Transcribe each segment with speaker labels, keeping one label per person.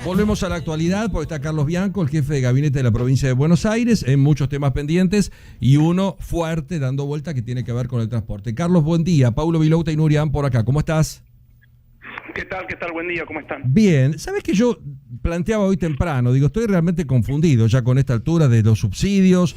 Speaker 1: Volvemos a la actualidad porque está Carlos Bianco, el jefe de gabinete de la provincia de Buenos Aires, en muchos temas pendientes y uno fuerte dando vuelta que tiene que ver con el transporte. Carlos, buen día. Paulo Vilouta y Nurian por acá. ¿Cómo estás?
Speaker 2: ¿Qué tal? Buen día, ¿cómo están?
Speaker 1: Bien. ¿Sabés que yo planteaba hoy temprano? Digo, estoy realmente confundido ya con esta altura de los subsidios,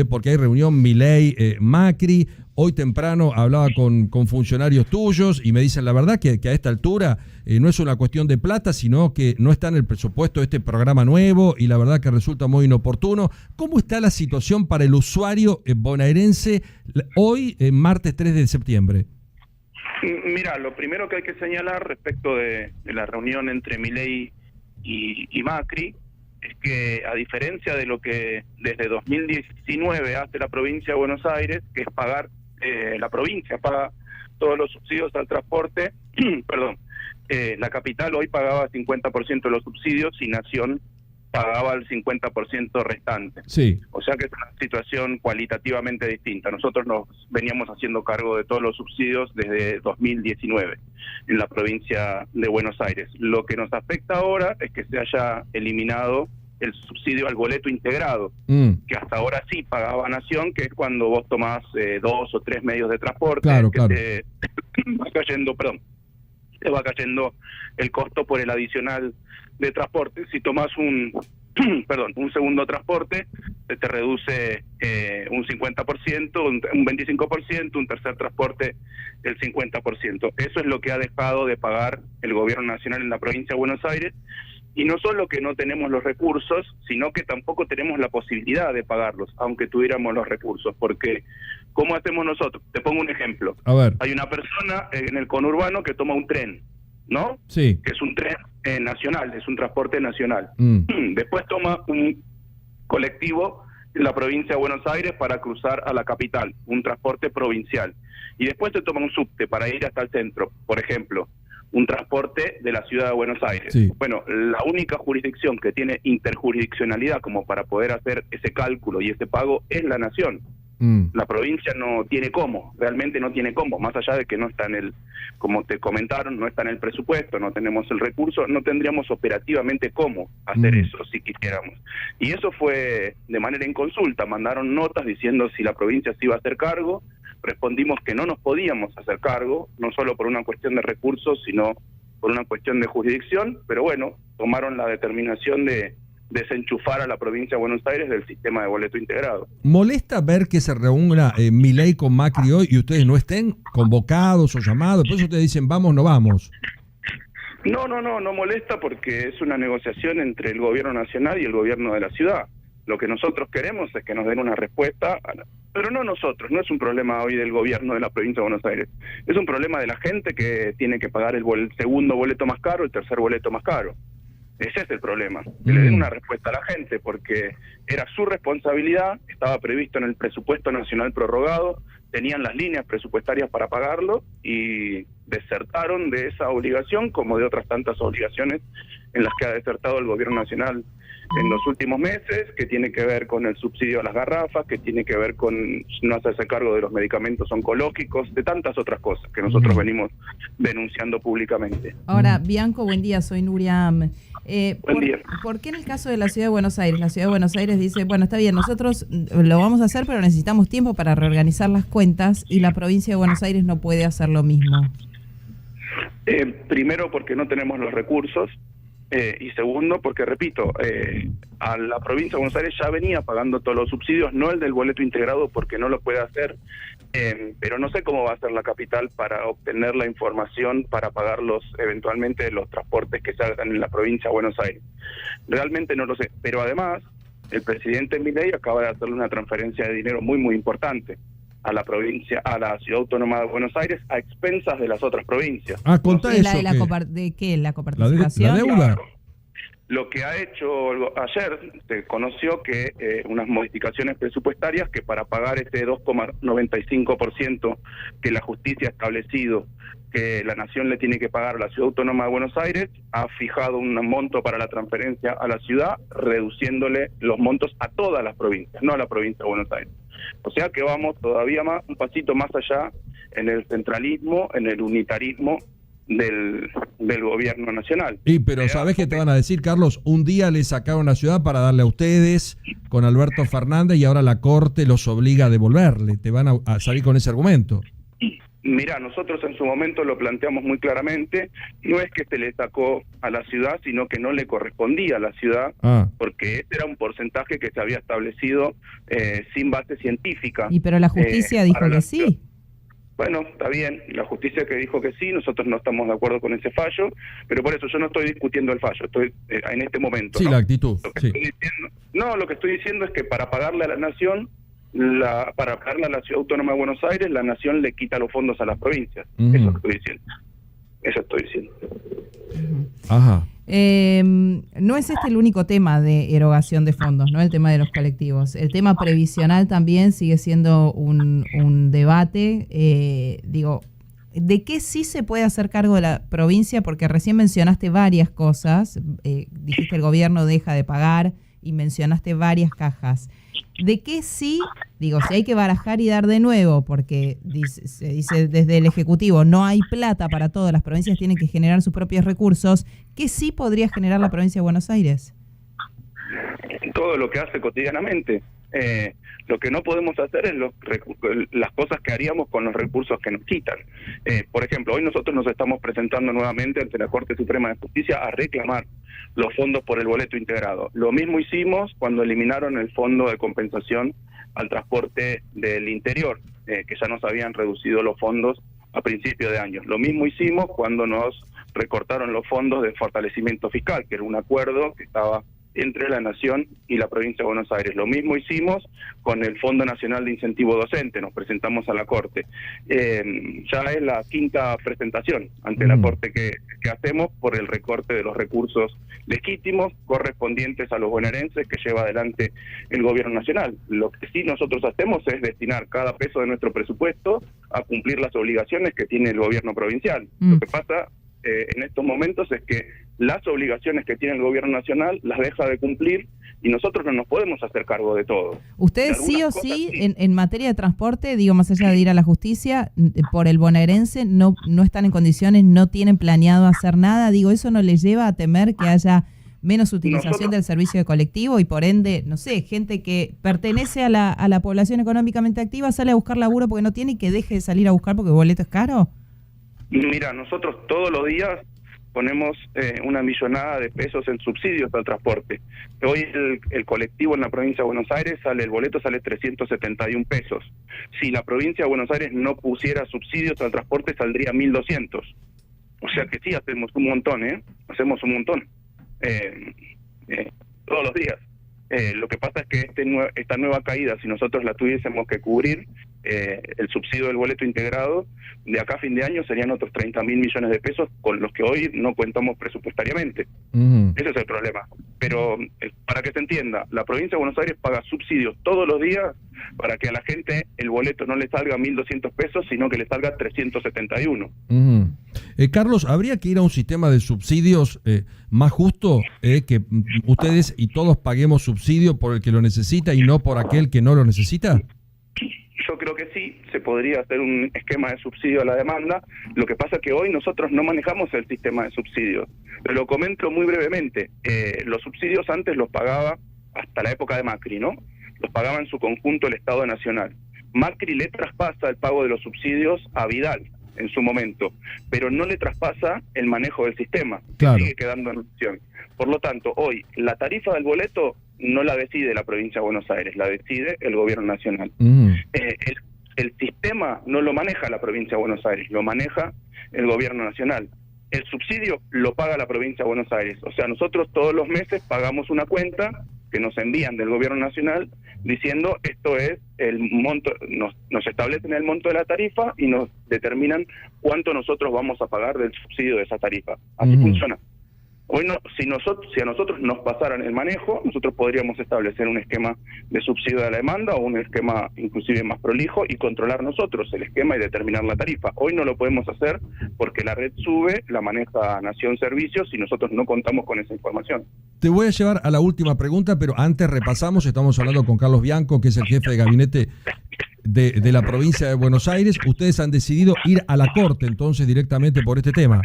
Speaker 1: porque hay reunión Milei-Macri. Hoy temprano hablaba con funcionarios tuyos y me dicen la verdad que a esta altura no es una cuestión de plata, sino que no está en el presupuesto este programa nuevo y la verdad que resulta muy inoportuno. ¿Cómo está la situación para el usuario bonaerense hoy, martes 3 de septiembre?
Speaker 2: Mira, lo primero que hay que señalar respecto de la reunión entre Milei y Macri es que, a diferencia de lo que desde 2019 hace la provincia de Buenos Aires, que es pagar, la provincia paga todos los subsidios al transporte, perdón, la capital hoy pagaba 50% de los subsidios y Nación pagaba el 50% restante.
Speaker 1: Sí.
Speaker 2: O sea que es una situación cualitativamente distinta. Nosotros nos veníamos haciendo cargo de todos los subsidios desde 2019 en la provincia de Buenos Aires. Lo que nos afecta ahora es que se haya eliminado el subsidio al boleto integrado, que hasta ahora sí pagaba Nación, que es cuando vos tomás 2 o 3 medios de transporte,
Speaker 1: claro.
Speaker 2: te va cayendo el costo por el adicional de transporte. Si tomás un segundo transporte, se te reduce un 50%, un 25%, un tercer transporte el 50%. Eso es lo que ha dejado de pagar el gobierno nacional en la provincia de Buenos Aires. Y no solo que no tenemos los recursos, sino que tampoco tenemos la posibilidad de pagarlos, aunque tuviéramos los recursos. Porque, ¿cómo hacemos nosotros? Te pongo un ejemplo.
Speaker 1: A ver.
Speaker 2: Hay una persona en el conurbano que toma un tren, ¿no?
Speaker 1: Sí.
Speaker 2: Que es un tren nacional, es un transporte nacional. Después toma un colectivo en la provincia de Buenos Aires para cruzar a la capital, un transporte provincial. Y después se toma un subte para ir hasta el centro, por ejemplo, un transporte de la ciudad de Buenos Aires.
Speaker 1: Sí.
Speaker 2: Bueno, la única jurisdicción que tiene interjurisdiccionalidad como para poder hacer ese cálculo y ese pago es la Nación. La provincia no tiene cómo, realmente no tiene cómo, más allá de que no está en el, como te comentaron, no está en el presupuesto, no tenemos el recurso, no tendríamos operativamente cómo hacer eso si quisiéramos. Y eso fue de manera inconsulta, mandaron notas diciendo si la provincia se iba a hacer cargo, respondimos que no nos podíamos hacer cargo, no solo por una cuestión de recursos, sino por una cuestión de jurisdicción, pero bueno, tomaron la determinación de desenchufar a la provincia de Buenos Aires del sistema de boleto integrado.
Speaker 1: ¿Molesta ver que se reúna Milei con Macri hoy y ustedes no estén convocados o llamados? Por eso ustedes dicen, vamos, no vamos.
Speaker 2: No molesta porque es una negociación entre el gobierno nacional y el gobierno de la ciudad. Lo que nosotros queremos es que nos den una respuesta, pero no nosotros, no es un problema hoy del gobierno de la provincia de Buenos Aires, es un problema de la gente que tiene que pagar el segundo boleto más caro, el tercer boleto más caro. Ese es el problema, que le den una respuesta a la gente, porque era su responsabilidad, estaba previsto en el presupuesto nacional prorrogado, tenían las líneas presupuestarias para pagarlo y desertaron de esa obligación, como de otras tantas obligaciones en las que ha desertado el gobierno nacional en los últimos meses, que tiene que ver con el subsidio a las garrafas, que tiene que ver con no hacerse cargo de los medicamentos oncológicos, de tantas otras cosas que nosotros venimos denunciando públicamente.
Speaker 3: Ahora, Bianco, buen día, soy Nuriam.
Speaker 2: Buen día.
Speaker 3: ¿Por qué en el caso de la Ciudad de Buenos Aires? La Ciudad de Buenos Aires dice, bueno, está bien, nosotros lo vamos a hacer, pero necesitamos tiempo para reorganizar las cuentas y la provincia de Buenos Aires no puede hacer lo mismo.
Speaker 2: Primero porque no tenemos los recursos. Y segundo, porque repito, a la provincia de Buenos Aires ya venía pagando todos los subsidios, no el del boleto integrado porque no lo puede hacer, pero no sé cómo va a hacer la capital para obtener la información para pagar eventualmente los transportes que se hagan en la provincia de Buenos Aires. Realmente no lo sé, pero además el presidente Milei acaba de hacerle una transferencia de dinero muy importante a la provincia, a la Ciudad Autónoma de Buenos Aires, a expensas de las otras provincias.
Speaker 1: Contá eso.
Speaker 3: ¿De qué? ¿La coparticipación?
Speaker 1: ¿La deuda?
Speaker 2: Lo que ha hecho ayer, se conoció que unas modificaciones presupuestarias que para pagar ese 2,95% que la justicia ha establecido que la Nación le tiene que pagar a la Ciudad Autónoma de Buenos Aires, ha fijado un monto para la transferencia a la ciudad, reduciéndole los montos a todas las provincias, no a la provincia de Buenos Aires. O sea que vamos todavía un pasito más allá en el centralismo, en el unitarismo del gobierno nacional.
Speaker 1: Pero ¿sabés qué te van a decir, Carlos? Un día le sacaron la ciudad para darle a ustedes con Alberto Fernández y ahora la Corte los obliga a devolverle. Te van a salir con ese argumento.
Speaker 2: Mirá, nosotros en su momento lo planteamos muy claramente, no es que se le sacó a la ciudad, sino que no le correspondía a la ciudad, porque ese era un porcentaje que se había establecido sin base científica.
Speaker 3: Pero la justicia dijo que sí.
Speaker 2: Bueno, está bien, la justicia que dijo que sí, nosotros no estamos de acuerdo con ese fallo, pero por eso yo no estoy discutiendo el fallo, estoy en este momento.
Speaker 1: Sí, ¿no? La actitud.
Speaker 2: Lo que estoy diciendo es que para pagarle a la nación, para pagarle a la Ciudad Autónoma de Buenos Aires, la nación le quita los fondos a las provincias. Eso estoy diciendo.
Speaker 1: Ajá.
Speaker 3: No es este el único tema de erogación de fondos, ¿no? El tema de los colectivos. El tema previsional también sigue siendo un debate. ¿De qué sí se puede hacer cargo de la provincia? Porque recién mencionaste varias cosas. Dijiste el gobierno deja de pagar y mencionaste varias cajas. ¿De qué sí? Si hay que barajar y dar de nuevo, porque se dice desde el Ejecutivo, no hay plata para todo, las provincias tienen que generar sus propios recursos, ¿qué sí podría generar la provincia de Buenos Aires?
Speaker 2: Todo lo que hace cotidianamente. Lo que no podemos hacer es las cosas que haríamos con los recursos que nos quitan. Por ejemplo, hoy nosotros nos estamos presentando nuevamente ante la Corte Suprema de Justicia a reclamar los fondos por el boleto integrado. Lo mismo hicimos cuando eliminaron el fondo de compensación al transporte del interior, que ya nos habían reducido los fondos a principio de año. Lo mismo hicimos cuando nos recortaron los fondos de fortalecimiento fiscal, que era un acuerdo que estaba entre la Nación y la Provincia de Buenos Aires. Lo mismo hicimos con el Fondo Nacional de Incentivo Docente, nos presentamos a la Corte. Ya es la quinta presentación ante la Corte que hacemos por el recorte de los recursos legítimos correspondientes a los bonaerenses que lleva adelante el Gobierno Nacional. Lo que sí nosotros hacemos es destinar cada peso de nuestro presupuesto a cumplir las obligaciones que tiene el Gobierno provincial. Lo que pasa en estos momentos es que las obligaciones que tiene el gobierno nacional las deja de cumplir y nosotros no nos podemos hacer cargo de todo.
Speaker 3: Ustedes sí o sí, en materia de transporte, más allá de ir a la justicia, por el bonaerense no están en condiciones, no tienen planeado hacer nada. ¿Eso no les lleva a temer que haya menos utilización del servicio de colectivo y por ende, gente que pertenece a la población económicamente activa sale a buscar laburo porque no tiene y que deje de salir a buscar porque el boleto es caro?
Speaker 2: Mira, nosotros todos los días ponemos una millonada de pesos en subsidios al transporte. Hoy el colectivo en la provincia de Buenos Aires el boleto sale 371 pesos. Si la provincia de Buenos Aires no pusiera subsidios al transporte saldría 1.200. O sea que sí, hacemos un montón, hacemos un montón. Todos los días. Lo que pasa es que esta nueva caída, si nosotros la tuviésemos que cubrir, el subsidio del boleto integrado, de acá a fin de año serían otros 30.000 millones de pesos con los que hoy no contamos presupuestariamente. Ese es el problema. Pero para que se entienda, la provincia de Buenos Aires paga subsidios todos los días para que a la gente el boleto no le salga 1.200 pesos, sino que le salga 371.
Speaker 1: Carlos, ¿habría que ir a un sistema de subsidios más justo, que ustedes y todos paguemos subsidio por el que lo necesita y no por aquel que no lo necesita?
Speaker 2: Yo creo que sí, se podría hacer un esquema de subsidio a la demanda. Lo que pasa es que hoy nosotros no manejamos el sistema de subsidios. Lo comento muy brevemente. Los subsidios antes los pagaba hasta la época de Macri, ¿no? Los pagaba en su conjunto el Estado Nacional. Macri le traspasa el pago de los subsidios a Vidal en su momento, pero no le traspasa el manejo del sistema,
Speaker 1: claro.
Speaker 2: Sigue quedando en opción. Por lo tanto, hoy la tarifa del boleto no la decide la provincia de Buenos Aires, la decide el gobierno nacional. El sistema no lo maneja la provincia de Buenos Aires, lo maneja el gobierno nacional. El subsidio lo paga la provincia de Buenos Aires. O sea, nosotros todos los meses pagamos una cuenta que nos envían del gobierno nacional diciendo esto es el monto, nos establecen el monto de la tarifa y nos determinan cuánto nosotros vamos a pagar del subsidio de esa tarifa. Así funciona. Hoy si a nosotros nos pasaran el manejo, nosotros podríamos establecer un esquema de subsidio de la demanda o un esquema inclusive más prolijo y controlar nosotros el esquema y determinar la tarifa. Hoy no lo podemos hacer porque la red sube, la maneja Nación Servicios y nosotros no contamos con esa información.
Speaker 1: Te voy a llevar a la última pregunta, pero antes repasamos, estamos hablando con Carlos Bianco, que es el jefe de gabinete de la provincia de Buenos Aires. Ustedes han decidido ir a la Corte entonces directamente por este tema.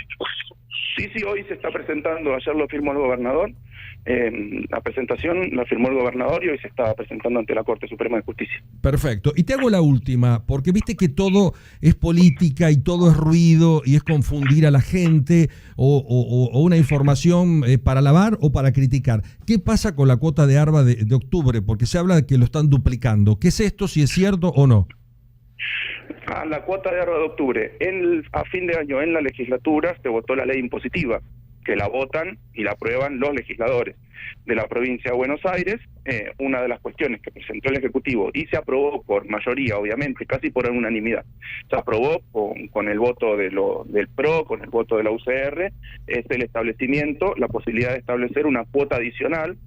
Speaker 2: Sí, hoy se está presentando, ayer lo firmó el gobernador, la presentación la firmó el gobernador y hoy se está presentando ante la Corte Suprema de Justicia.
Speaker 1: Perfecto. Y te hago la última, porque viste que todo es política y todo es ruido y es confundir a la gente o una información para alabar o para criticar. ¿Qué pasa con la cuota de ARBA de octubre? Porque se habla de que lo están duplicando. ¿Qué es esto, si es cierto o no?
Speaker 2: A la cuota de ARBA de octubre, a fin de año en la legislatura se votó la ley impositiva, que la votan y la aprueban los legisladores de la provincia de Buenos Aires. Una de las cuestiones que presentó el Ejecutivo y se aprobó por mayoría, obviamente, casi por unanimidad, se aprobó con el voto del PRO, con el voto de la UCR, es el establecimiento, la posibilidad de establecer una cuota adicional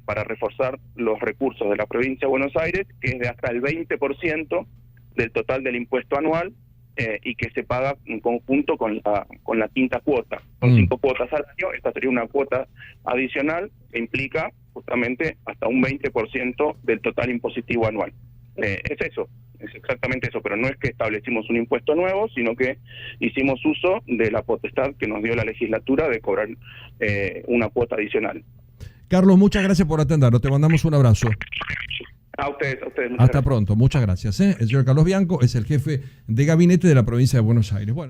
Speaker 2: para reforzar los recursos de la provincia de Buenos Aires, que es de hasta el 20% del total del impuesto anual, y que se paga en conjunto con la quinta cuota. Son 5 cuotas al año, esta sería una cuota adicional que implica justamente hasta un 20% del total impositivo anual. Es exactamente eso, pero no es que establecimos un impuesto nuevo, sino que hicimos uso de la potestad que nos dio la legislatura de cobrar una cuota adicional.
Speaker 1: Carlos, muchas gracias por atendernos, te mandamos un abrazo.
Speaker 2: A ustedes.
Speaker 1: Hasta pronto, muchas gracias. El señor Carlos Bianco es el jefe de gabinete de la provincia de Buenos Aires. Bueno.